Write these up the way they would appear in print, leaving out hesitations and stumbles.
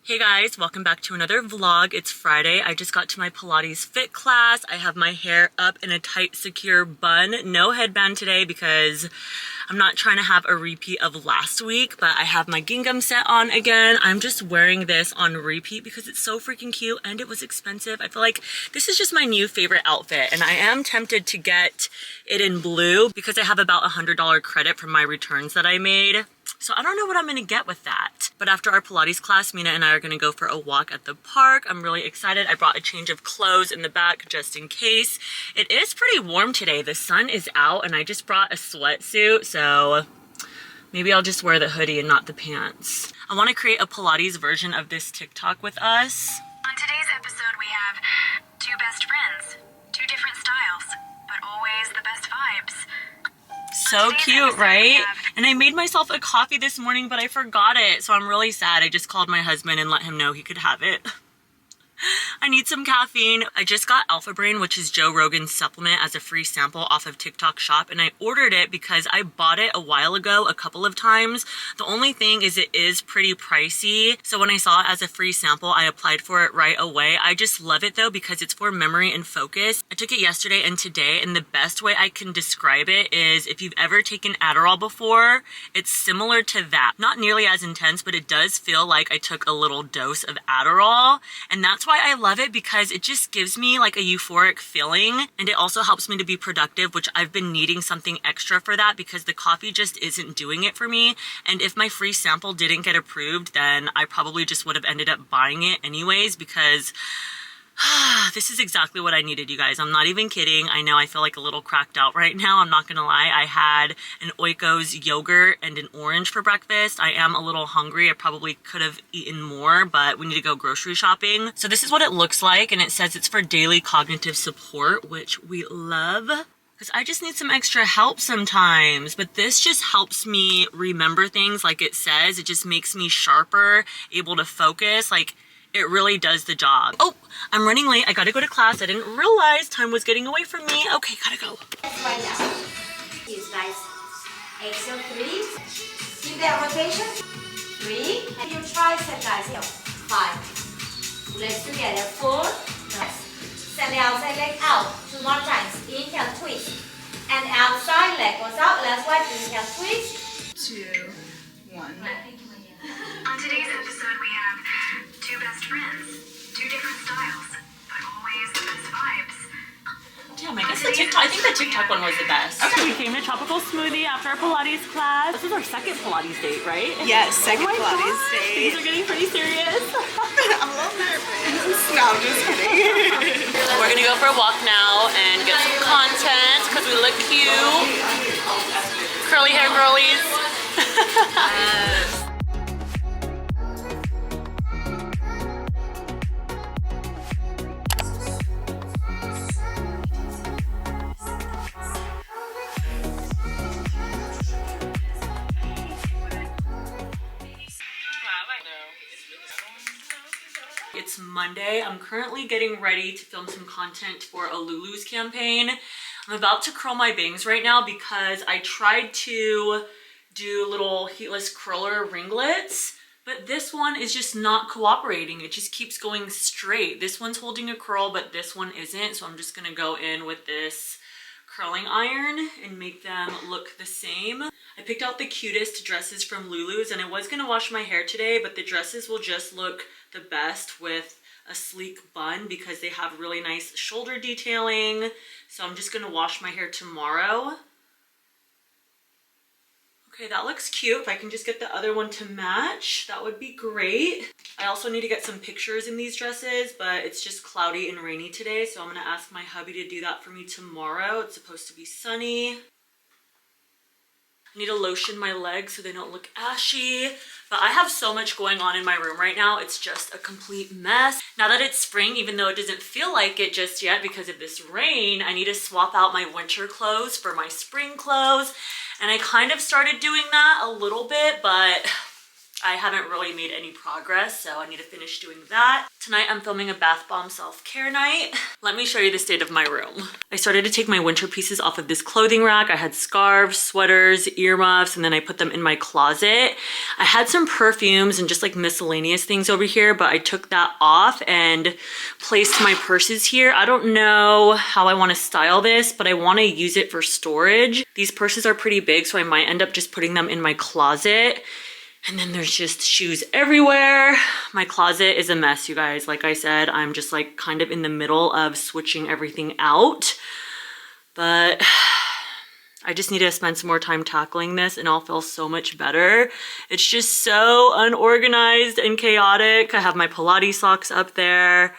Hey guys, welcome back to another vlog. It's Friday. I just got to my Pilates fit class. I have my hair up in a tight, secure bun. No headband today because I'm not trying to have a repeat of last week, but I have my gingham set on again. I'm just wearing this on repeat because it's so freaking cute and it was expensive. I feel like this is just my new favorite outfit and I am tempted to get it in blue because I have about $100 credit from my returns that I made. So I don't know what I'm gonna get with that. But after our Pilates class, Mina and I are gonna go for a walk at the park. I'm really excited. I brought a change of clothes in the back just in case. It is pretty warm today. The sun is out and I just brought a sweatsuit, so maybe I'll just wear the hoodie and not the pants. I wanna create a Pilates version of this TikTok with us. On today's episode, we have two best friends, two different styles, but always the best vibes. So cute, right? And I made myself a coffee this morning, but I forgot it. So I'm really sad. I just called my husband and let him know he could have it. I need some caffeine. I just got Alpha Brain, which is Joe Rogan's supplement, as a free sample off of TikTok Shop, and I ordered it because I bought it a while ago a couple of times. The only thing is it is pretty pricey, so when I saw it as a free sample, I applied for it right away. I just love it though because it's for memory and focus. I took it yesterday and today, and the best way I can describe it is if you've ever taken Adderall before, it's similar to that. Not nearly as intense, but it does feel like I took a little dose of Adderall, and that's why I love it, because it just gives me like a euphoric feeling, and it also helps me to be productive, which I've been needing something extra for that because the coffee just isn't doing it for me. And if my free sample didn't get approved, then I probably just would have ended up buying it anyways, because this is exactly what I needed, you guys. I'm not even kidding. I know I feel like a little cracked out right now. I'm not gonna lie. I had an Oiko's yogurt and an orange for breakfast. I am a little hungry. I probably could have eaten more, but we need to go grocery shopping. So this is what it looks like, and it says it's for daily cognitive support, which we love. Because I just need some extra help sometimes, but this just helps me remember things like it says. It just makes me sharper, able to focus. Like, it really does the job. Oh, I'm running late. I gotta go to class. I didn't realize time was getting away from me. Okay, gotta go. Right now. Use guys. Exhale 3. Give that rotation. 3. And you tricep guys here. 5. Legs together. 4. Send the outside leg out. 2 more times. Inhale, twist. And outside leg goes out. Last one. Inhale, twist. 2, 1. On today's episode, we have two best friends, two different styles, but always the best vibes. Damn, I guess I think the TikTok one was the best. Okay. We came to Tropical Smoothie after our Pilates class. This is our second Pilates date, right? Yes, second Pilates gosh. date. Things are getting pretty serious. I'm a little nervous. No, I'm just kidding. We're gonna go for a walk now and get some content because we look cute. Curly hair girlies. It's Monday. I'm currently getting ready to film some content for a Lulus campaign. I'm about to curl my bangs right now because I tried to do little heatless curler ringlets, but this one is just not cooperating. It just keeps going straight. This one's holding a curl, but this one isn't. So I'm just gonna go in with this curling iron and make them look the same. I picked out the cutest dresses from Lulus, and I was gonna wash my hair today, but the dresses will just look the best with a sleek bun because they have really nice shoulder detailing. So I'm just gonna wash my hair tomorrow. Okay, that looks cute. If I can just get the other one to match, that would be great. I also need to get some pictures in these dresses, but it's just cloudy and rainy today, so I'm gonna ask my hubby to do that for me tomorrow. It's supposed to be sunny. I need to lotion my legs so they don't look ashy, but I have so much going on in my room right now. It's just a complete mess. Now that it's spring, even though it doesn't feel like it just yet because of this rain, I need to swap out my winter clothes for my spring clothes. And I kind of started doing that a little bit, but I haven't really made any progress, so I need to finish doing that. Tonight I'm filming a bath bomb self-care night. Let me show you the state of my room. I started to take my winter pieces off of this clothing rack. I had scarves, sweaters, earmuffs, and then I put them in my closet. I had some perfumes and just like miscellaneous things over here, but I took that off and placed my purses here. I don't know how I want to style this, but I want to use it for storage. These purses are pretty big, so I might end up just putting them in my closet. And then there's just shoes everywhere. My closet is a mess, you guys. Like I said, I'm just like kind of in the middle of switching everything out. But I just need to spend some more time tackling this and I'll feel so much better. It's just so unorganized and chaotic. I have my Pilates socks up there.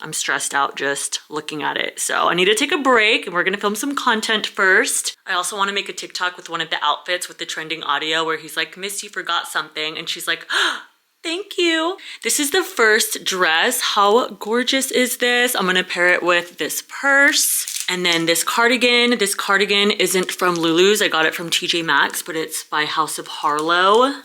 I'm stressed out just looking at it. So I need to take a break and we're gonna film some content first. I also wanna make a TikTok with one of the outfits with the trending audio where he's like, "Miss, you forgot something." And she's like, "Oh, thank you." This is the first dress. How gorgeous is this? I'm gonna pair it with this purse. And then this cardigan. This cardigan isn't from Lulus. I got it from TJ Maxx, but it's by House of Harlow.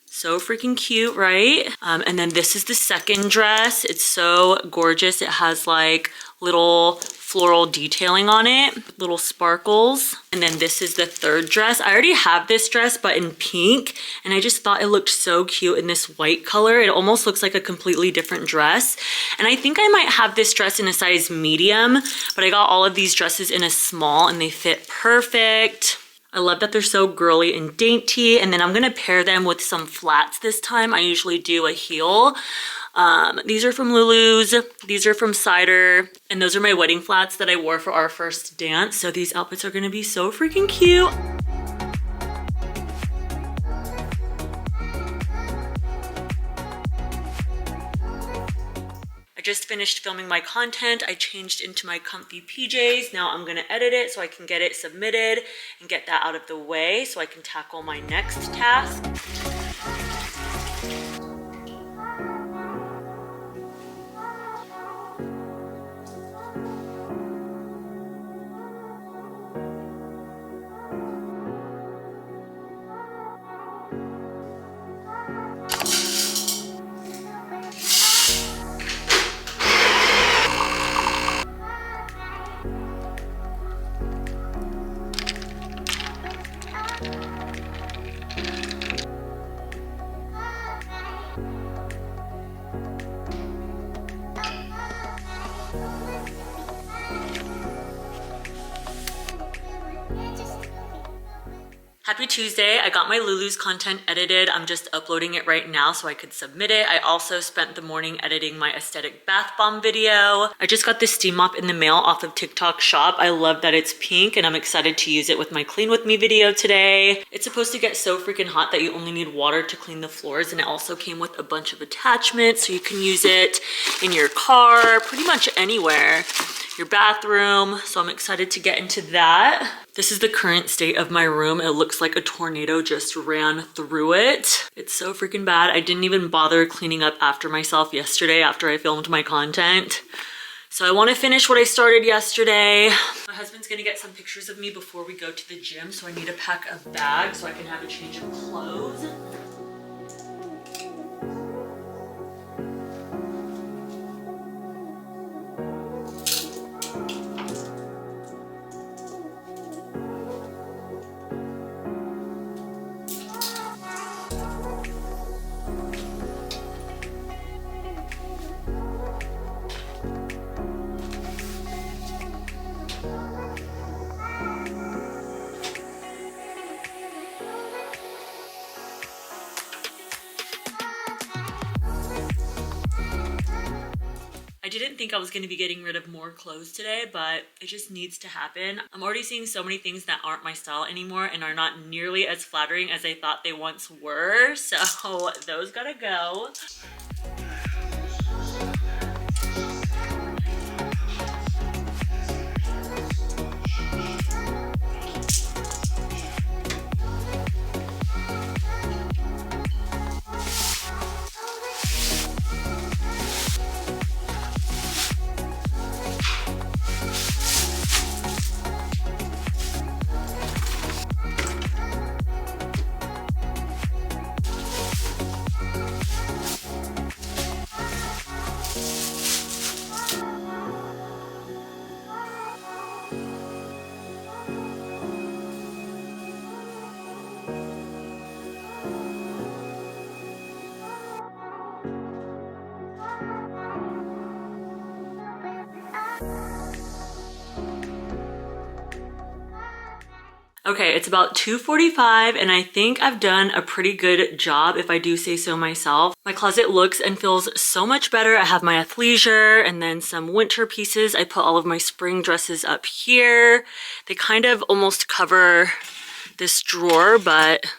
So freaking cute, right? And then this is the second dress. It's so gorgeous. It has like little floral detailing on it, little sparkles. And then this is the third dress. I already have this dress, but in pink. And I just thought it looked so cute in this white color. It almost looks like a completely different dress. And I think I might have this dress in a size medium, but I got all of these dresses in a small and they fit perfect. I love that they're so girly and dainty. And then I'm gonna pair them with some flats this time. I usually do a heel. These are from Lulus, these are from Cider, and those are my wedding flats that I wore for our first dance. So these outfits are gonna be so freaking cute. Just finished filming my content. I changed into my comfy PJs. Now I'm gonna edit it so I can get it submitted and get that out of the way so I can tackle my next task. Happy Tuesday. I got my Lulus content edited. I'm just uploading it right now so I could submit it. I also spent the morning editing my aesthetic bath bomb video. I just got this steam mop in the mail off of TikTok shop. I love that it's pink and I'm excited to use it with my clean with me video today. It's supposed to get so freaking hot that you only need water to clean the floors, and it also came with a bunch of attachments so you can use it in your car, pretty much anywhere. Your bathroom. So I'm excited to get into that. This is the current state of my room. It looks like a tornado just ran through it. It's so freaking bad. I didn't even bother cleaning up after myself yesterday after I filmed my content. So I want to finish what I started yesterday. My husband's gonna get some pictures of me before we go to the gym, so I need to pack a bag so I can have a change of clothes. I didn't think I was going to be getting rid of more clothes today, but it just needs to happen. I'm already seeing so many things that aren't my style anymore and are not nearly as flattering as I thought they once were. So those gotta go. Okay, it's about 2:45 and I think I've done a pretty good job if I do say so myself. My closet looks and feels so much better. I have my athleisure and then some winter pieces. I put all of my spring dresses up here. They kind of almost cover this drawer, but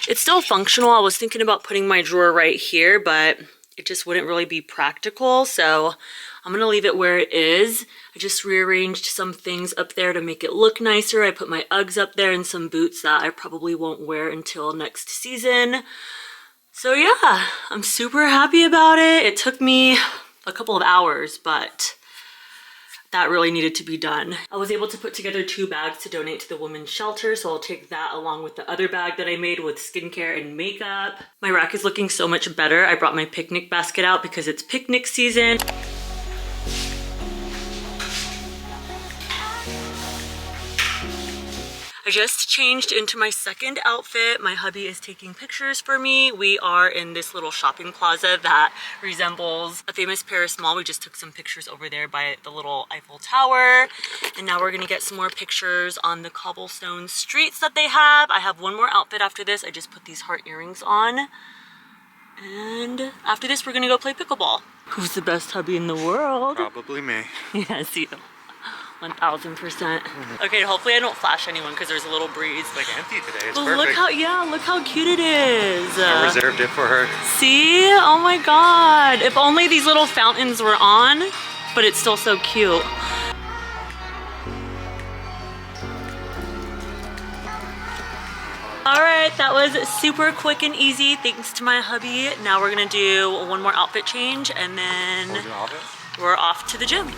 it's still functional. I was thinking about putting my drawer right here, but it just wouldn't really be practical. So I'm gonna leave it where it is. I just rearranged some things up there to make it look nicer. I put my Uggs up there and some boots that I probably won't wear until next season. So yeah, I'm super happy about it. It took me a couple of hours, but that really needed to be done. I was able to put together 2 bags to donate to the women's shelter, so I'll take that along with the other bag that I made with skincare and makeup. My rack is looking so much better. I brought my picnic basket out because it's picnic season. I just changed into my second outfit. My hubby is taking pictures for me. We are in this little shopping plaza that resembles a famous Paris mall. We just took some pictures over there by the little Eiffel Tower. And now we're gonna get some more pictures on the cobblestone streets that they have. I have one more outfit after this. I just put these heart earrings on. And after this, we're gonna go play pickleball. Who's the best hubby in the world? Probably me. Yes, you. 1000%. Okay, hopefully I don't flash anyone because there's a little breeze. It's like empty today. It's But perfect. look how cute it is. I reserved it for her. See? Oh my god. If only these little fountains were on, but it's still so cute. All right, that was super quick and easy thanks to my hubby. Now we're gonna do one more outfit change and then we're off to the gym.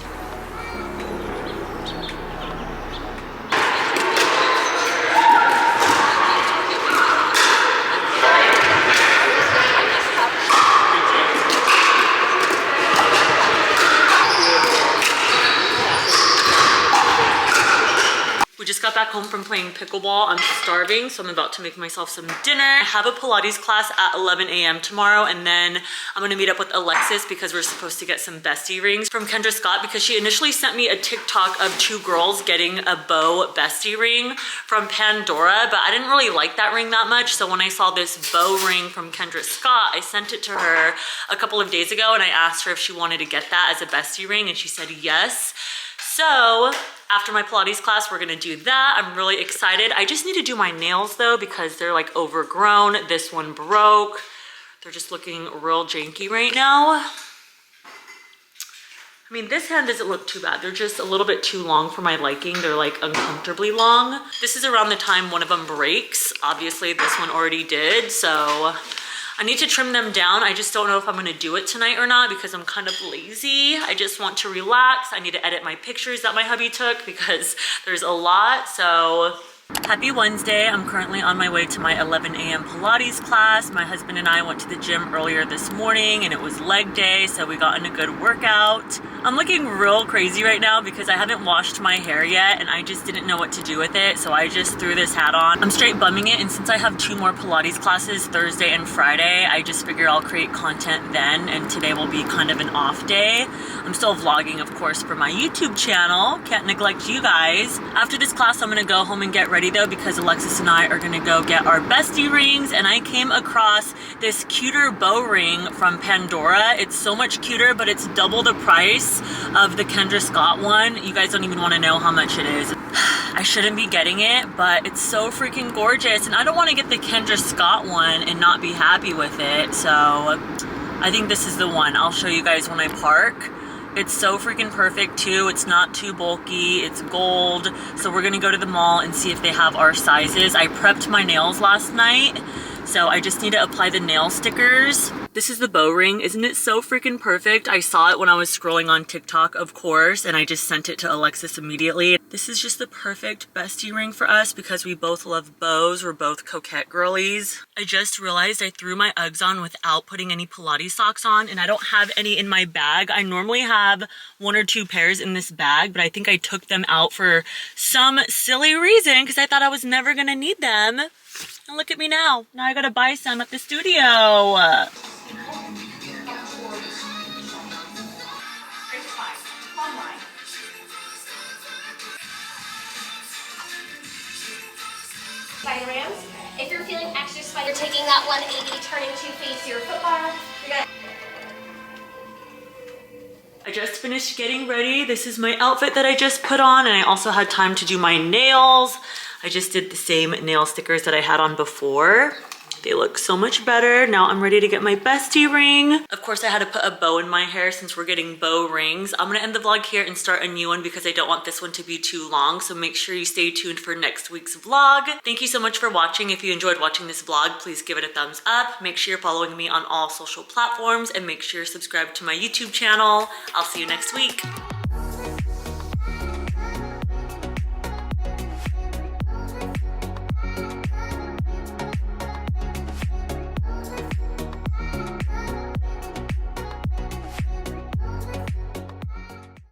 We just got back home from playing pickleball. I'm starving, so I'm about to make myself some dinner. I have a Pilates class at 11 a.m. tomorrow, and then I'm gonna meet up with Alexis because we're supposed to get some bestie rings from Kendra Scott because she initially sent me a TikTok of 2 girls getting a bow bestie ring from Pandora, but I didn't really like that ring that much, so when I saw this bow ring from Kendra Scott, I sent it to her a couple of days ago and I asked her if she wanted to get that as a bestie ring, and she said yes. So after my Pilates class, we're gonna do that. I'm really excited. I just need to do my nails though because they're like overgrown. This one broke. They're just looking real janky right now. I mean, this hand doesn't look too bad. They're just a little bit too long for my liking. They're like uncomfortably long. This is around the time one of them breaks. Obviously this one already did, so I need to trim them down. I just don't know if I'm gonna do it tonight or not because I'm kind of lazy. I just want to relax. I need to edit my pictures that my hubby took because there's a lot, so. Happy Wednesday. I'm currently on my way to my 11 a.m. Pilates class. My husband and I went to the gym earlier this morning and it was leg day, so we got in a good workout. I'm looking real crazy right now because I haven't washed my hair yet and I just didn't know what to do with it, so I just threw this hat on. I'm straight bumming it, and since I have 2 more Pilates classes, Thursday and Friday, I just figure I'll create content then, and today will be kind of an off day. I'm still vlogging, of course, for my YouTube channel. Can't neglect you guys. After this class, I'm gonna go home and get ready though because Alexis and I are gonna go get our bestie rings, and I came across this cuter bow ring from Pandora. It's so much cuter, but it's double the price of the Kendra Scott one. You guys don't even want to know how much it is. I shouldn't be getting it, but it's so freaking gorgeous, and I don't want to get the Kendra Scott one and not be happy with it, so I think this is the one. I'll show you guys when I park. It's so freaking perfect too. It's not too bulky. It's gold. So we're gonna go to the mall and see if they have our sizes. I prepped my nails last night, so I just need to apply the nail stickers. This is the bow ring. Isn't it so freaking perfect? I saw it when I was scrolling on TikTok, of course, and I just sent it to Alexis immediately. This is just the perfect bestie ring for us because we both love bows. We're both coquette girlies. I just realized I threw my Uggs on without putting any Pilates socks on, and I don't have any in my bag. I normally have 1 or 2 pairs in this bag, but I think I took them out for some silly reason because I thought I was never gonna need them. And look at me now. Now I gotta buy some at the studio. Diagrams. If you're feeling extra sweat, you're taking that 180, turning to face your foot bar. You're gonna I just finished getting ready. This is my outfit that I just put on, and I also had time to do my nails. I just did the same nail stickers that I had on before. They look so much better. Now I'm ready to get my bestie ring. Of course, I had to put a bow in my hair since we're getting bow rings. I'm gonna end the vlog here and start a new one because I don't want this one to be too long. So make sure you stay tuned for next week's vlog. Thank you so much for watching. If you enjoyed watching this vlog, please give it a thumbs up. Make sure you're following me on all social platforms and make sure you're subscribed to my YouTube channel. I'll see you next week.